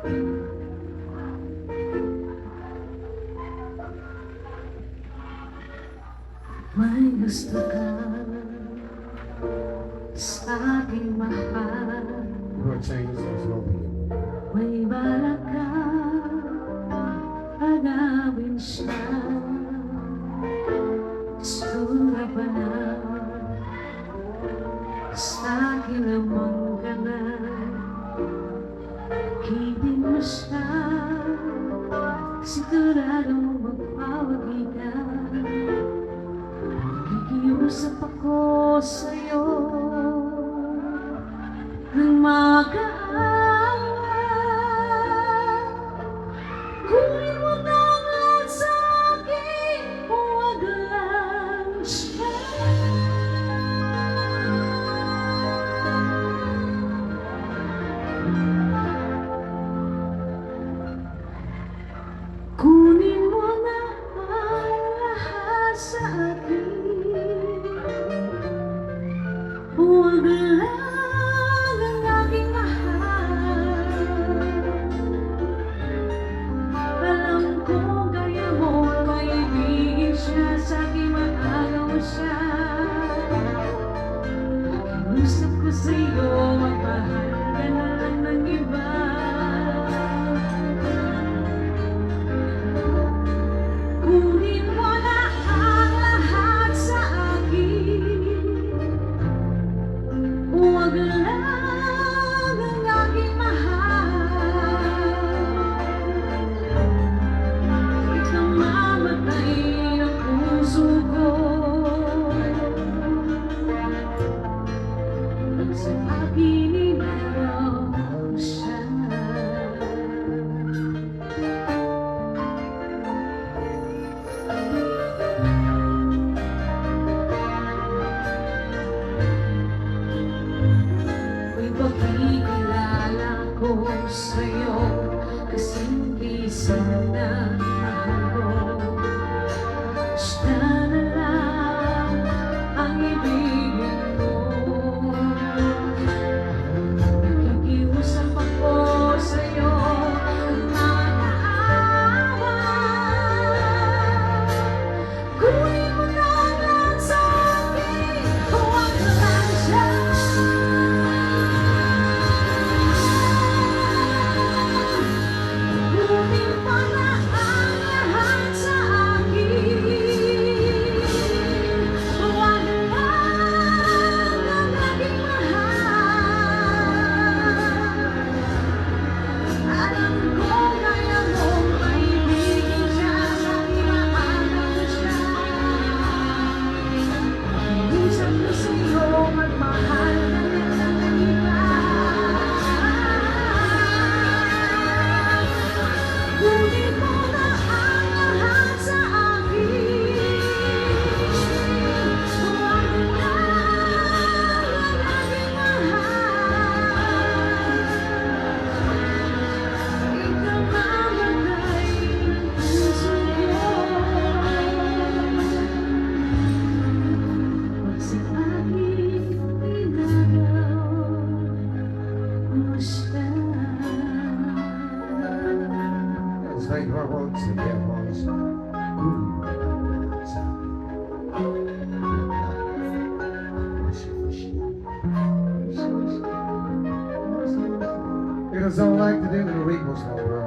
May gusto ka sa aking mahal, Lord, saying this is open. may balak ka agawin siya. Sura pa na sa akin lamang ka na, kitin mo siya, siguradong magpawagitan. Nakikiusap ako sa'yo ng magaan. Kunin mo na ang lahat sa akin, huwag lang siya. Kunin mo na ang lahat sa akin, huwag lang ang aking mahal. Alam ko kaya mo maibigin siya, sa akin maagaw siya. Kiusap ko sa'yo, magmahal ka na lang ng iba. Kunin mo na ang lahat sa akin, huwag lang ang aking mahal. Ikaw mamatay ng puso ko, pag sa akin inaraw siya. May pagkikilala ko sa'yo, kasing isang na mahal ko. Siya na lang ang ibigin mo. Nakikiusap ako sa'yo ng maawa. Kunin mo na ang lahat sa akin, huwag lang siya. Kunin mo na ang lahat sa akin, huwag lang ang aking mahal. Alam ko kaya mong maibigin siya, sa akin maagaw siya. Kiusap ko sa'yo, magmahal ka na lang ng iba. Kunin mo na ang lahat sa akin, huwag lang ang aking mahal. Ikaw mamatay ng puso ko, pag sa akin inagaw mo siya. It's like our words and their words. It is all like the day when the week was over.